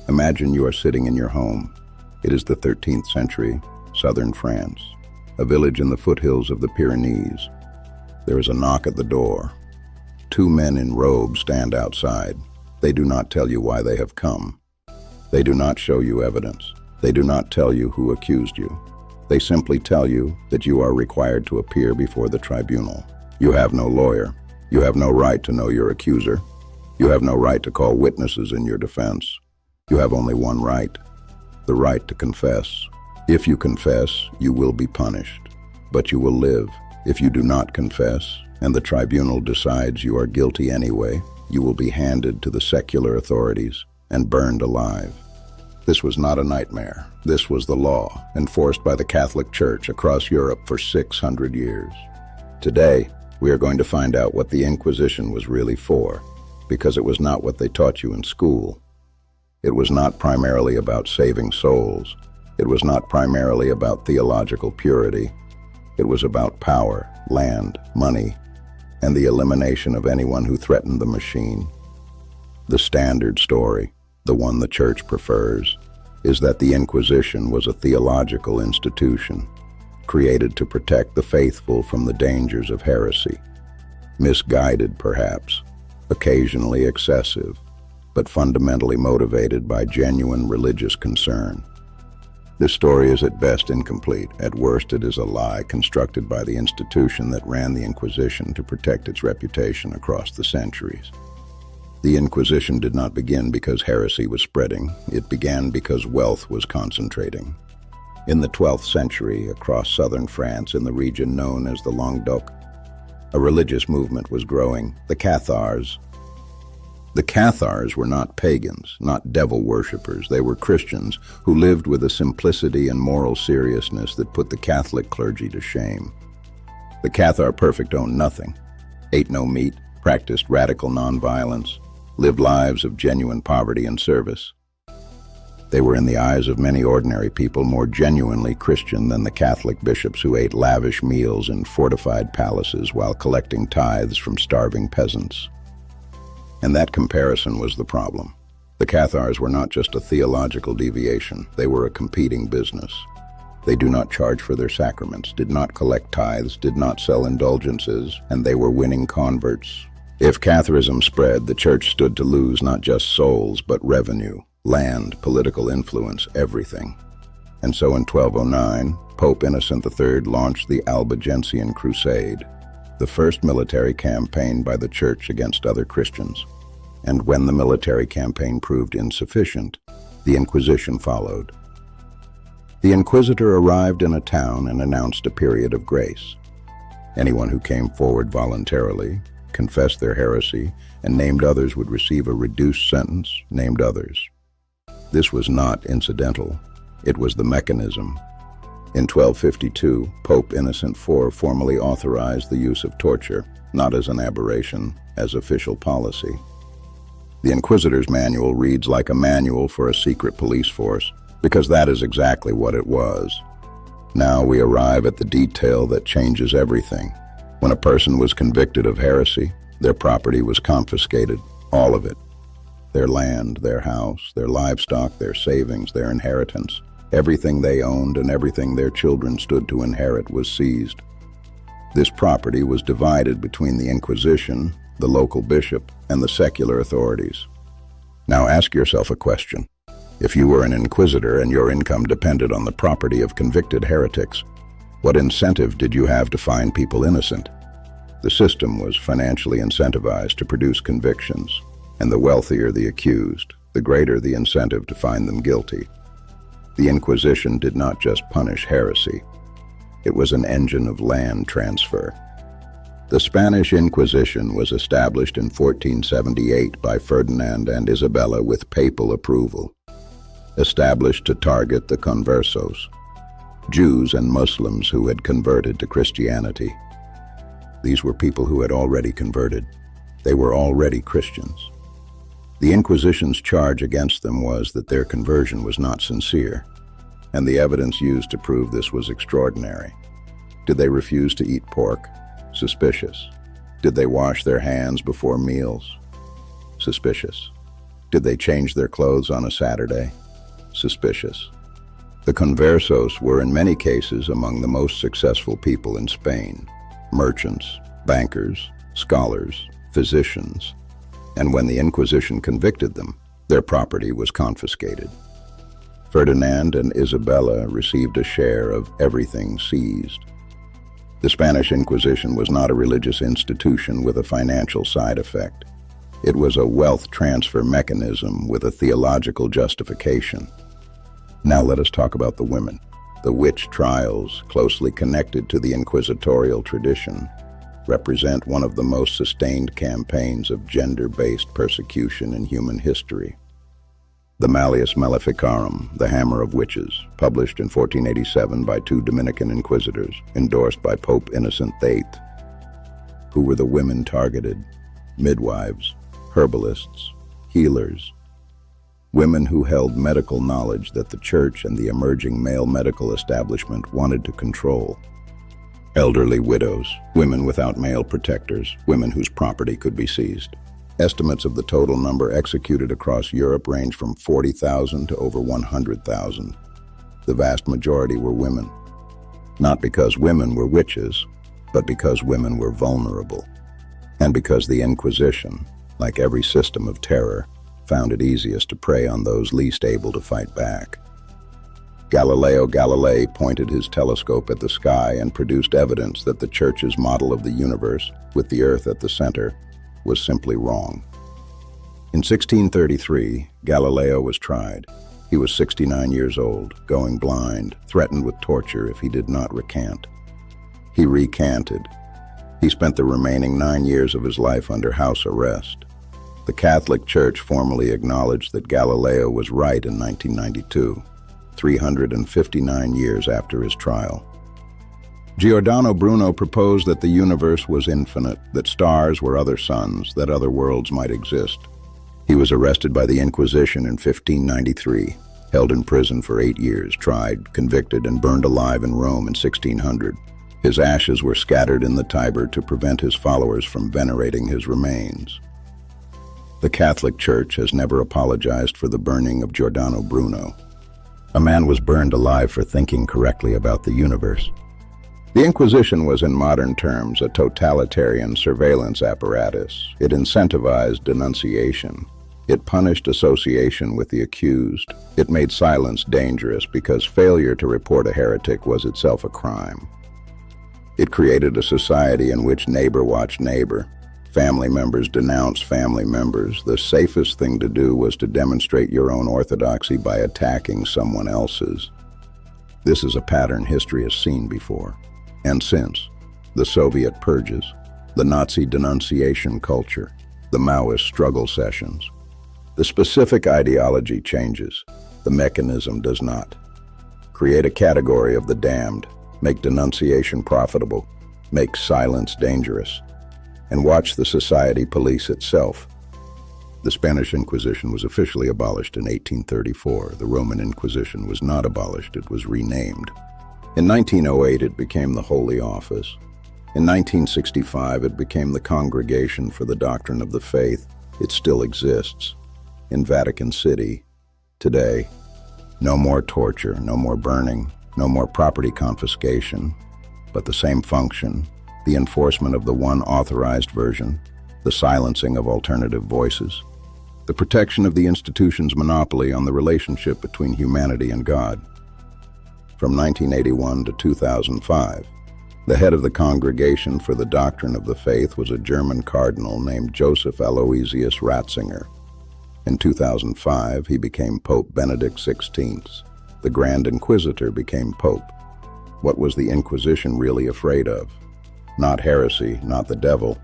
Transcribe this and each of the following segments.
Imagine you are sitting in your home. It is the 13th century, southern France, a village in the foothills of the Pyrenees. There is a knock at the door. Two men in robes stand outside. They do not tell you why they have come. They do not show you evidence. They do not tell you who accused you. They simply tell you that you are required to appear before the tribunal. You have no lawyer. You have no right to know your accuser. You have no right to call witnesses in your defense. You have only one right, the right to confess. If you confess, you will be punished, but you will live. If you do not confess, and the tribunal decides you are guilty anyway, you will be handed to the secular authorities and burned alive. This was not a nightmare. This was the law, enforced by the Catholic Church across Europe for 600 years. Today, we are going to find out what the Inquisition was really for, because it was not what they taught you in school. It was not primarily about saving souls. It was not primarily about theological purity. It was about power, land, money, and the elimination of anyone who threatened the machine. The standard story, the one the Church prefers, is that the Inquisition was a theological institution created to protect the faithful from the dangers of heresy. Misguided, perhaps, occasionally excessive, but fundamentally motivated by genuine religious concern. This story is at best incomplete. At worst, it is a lie constructed by the institution that ran the Inquisition to protect its reputation across the centuries. The Inquisition did not begin because heresy was spreading. It began because wealth was concentrating. In the 12th century, across southern France in the region known as the Languedoc, a religious movement was growing, the Cathars. The Cathars were not pagans, not devil worshippers. They were Christians who lived with a simplicity and moral seriousness that put the Catholic clergy to shame. The Cathar perfect owned nothing, ate no meat, practiced radical nonviolence, lived lives of genuine poverty and service. They were, in the eyes of many ordinary people, more genuinely Christian than the Catholic bishops who ate lavish meals in fortified palaces while collecting tithes from starving peasants. And that comparison was the problem. The Cathars were not just a theological deviation, they were a competing business. They do not charge for their sacraments, did not collect tithes, did not sell indulgences, and they were winning converts. If Catharism spread, the Church stood to lose not just souls, but revenue, land, political influence, everything. And so in 1209, Pope Innocent III launched the Albigensian Crusade, the first military campaign by the Church against other Christians. And when the military campaign proved insufficient, the Inquisition followed. The Inquisitor arrived in a town and announced a period of grace. Anyone who came forward voluntarily, confessed their heresy, and named others would receive a reduced sentence, named others. This was not incidental. It was the mechanism. In 1252, Pope Innocent IV formally authorized the use of torture, not as an aberration, as official policy. The Inquisitor's manual reads like a manual for a secret police force, because that is exactly what it was. Now we arrive at the detail that changes everything. When a person was convicted of heresy, their property was confiscated, all of it. Their land, their house, their livestock, their savings, their inheritance. Everything they owned and everything their children stood to inherit was seized. This property was divided between the Inquisition, the local bishop, and the secular authorities. Now ask yourself a question. If you were an inquisitor and your income depended on the property of convicted heretics, what incentive did you have to find people innocent? The system was financially incentivized to produce convictions, and the wealthier the accused, the greater the incentive to find them guilty. The Inquisition did not just punish heresy. It was an engine of land transfer. The Spanish Inquisition was established in 1478 by Ferdinand and Isabella with papal approval. Established to target the conversos, Jews and Muslims who had converted to Christianity. These were people who had already converted. They were already Christians. The Inquisition's charge against them was that their conversion was not sincere, and the evidence used to prove this was extraordinary. Did they refuse to eat pork? Suspicious. Did they wash their hands before meals? Suspicious. Did they change their clothes on a Saturday? Suspicious. The conversos were in many cases among the most successful people in Spain: merchants, bankers, scholars, physicians, and when the Inquisition convicted them, their property was confiscated. Ferdinand and Isabella received a share of everything seized. The Spanish Inquisition was not a religious institution with a financial side effect. It was a wealth transfer mechanism with a theological justification. Now let us talk about the women. The witch trials, closely connected to the inquisitorial tradition, represent one of the most sustained campaigns of gender-based persecution in human history. The Malleus Maleficarum, the Hammer of Witches, published in 1487 by two Dominican inquisitors, endorsed by Pope Innocent VIII. Who were the women targeted? Midwives, herbalists, healers. Women who held medical knowledge that the church and the emerging male medical establishment wanted to control. Elderly widows, women without male protectors, women whose property could be seized. Estimates of the total number executed across Europe range from 40,000 to over 100,000. The vast majority were women. Not because women were witches, but because women were vulnerable. And because the Inquisition, like every system of terror, found it easiest to prey on those least able to fight back. Galileo Galilei pointed his telescope at the sky and produced evidence that the Church's model of the universe, with the Earth at the center, was simply wrong. In 1633, Galileo was tried. He was 69 years old, going blind, threatened with torture if he did not recant. He recanted. He spent the remaining 9 years of his life under house arrest. The Catholic Church formally acknowledged that Galileo was right in 1992, 359 years after his trial. Giordano Bruno proposed that the universe was infinite, that stars were other suns, that other worlds might exist. He was arrested by the Inquisition in 1593, held in prison for 8 years, tried, convicted, and burned alive in Rome in 1600. His ashes were scattered in the Tiber to prevent his followers from venerating his remains. The Catholic Church has never apologized for the burning of Giordano Bruno. A man was burned alive for thinking correctly about the universe. The Inquisition was, in modern terms, a totalitarian surveillance apparatus. It incentivized denunciation. It punished association with the accused. It made silence dangerous because failure to report a heretic was itself a crime. It created a society in which neighbor watched neighbor. Family members denounced family members. The safest thing to do was to demonstrate your own orthodoxy by attacking someone else's. This is a pattern history has seen before. And since, the Soviet purges, the Nazi denunciation culture, the Maoist struggle sessions. The specific ideology changes, the mechanism does not. Create a category of the damned, make denunciation profitable, make silence dangerous, and watch the society police itself. The Spanish Inquisition was officially abolished in 1834. The Roman Inquisition was not abolished, it was renamed. In 1908, it became the Holy Office. In 1965, it became the Congregation for the Doctrine of the Faith. It still exists in Vatican City today. No more torture, no more burning, no more property confiscation, but the same function, the enforcement of the one authorized version, the silencing of alternative voices, the protection of the institution's monopoly on the relationship between humanity and God. From 1981 to 2005, the head of the Congregation for the Doctrine of the Faith was a German cardinal named Joseph Aloysius Ratzinger. In 2005, he became Pope Benedict XVI. The Grand Inquisitor became Pope. What was the Inquisition really afraid of? Not heresy, not the devil.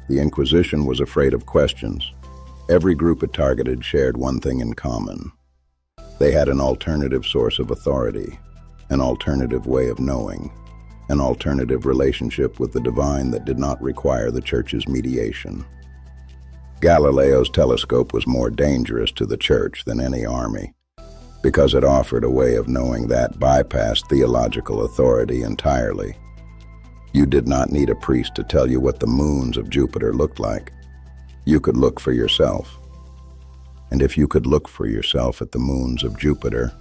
The Inquisition was afraid of questions. Every group it targeted shared one thing in common. They had an alternative source of authority, an alternative way of knowing, an alternative relationship with the divine that did not require the Church's mediation. Galileo's telescope was more dangerous to the Church than any army, because it offered a way of knowing that bypassed theological authority entirely. You did not need a priest to tell you what the moons of Jupiter looked like. You could look for yourself. And if you could look for yourself at the moons of Jupiter,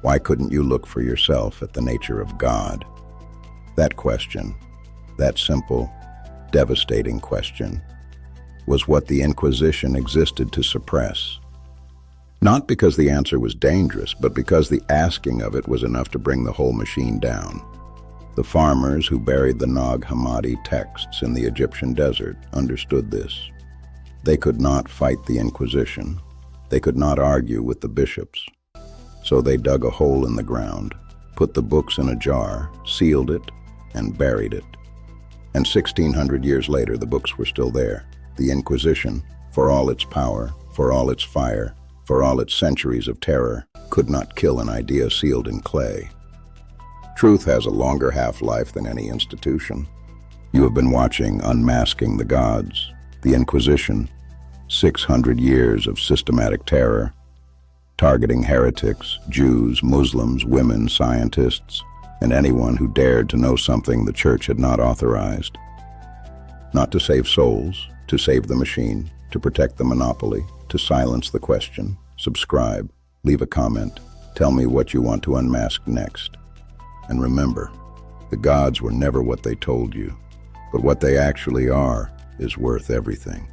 why couldn't you look for yourself at the nature of God? That question, that simple, devastating question, was what the Inquisition existed to suppress. Not because the answer was dangerous, but because the asking of it was enough to bring the whole machine down. The farmers who buried the Nag Hammadi texts in the Egyptian desert understood this. They could not fight the Inquisition. They could not argue with the bishops. So they dug a hole in the ground, put the books in a jar, sealed it, and buried it. And 1600 years later, the books were still there. The Inquisition, for all its power, for all its fire, for all its centuries of terror, could not kill an idea sealed in clay. Truth has a longer half-life than any institution. You have been watching Unmasking the Gods, the Inquisition, 600 years of systematic terror, targeting heretics, Jews, Muslims, women, scientists, and anyone who dared to know something the Church had not authorized. Not to save souls, to save the machine, to protect the monopoly, to silence the question. Subscribe, leave a comment, tell me what you want to unmask next. And remember, the gods were never what they told you, but what they actually are is worth everything.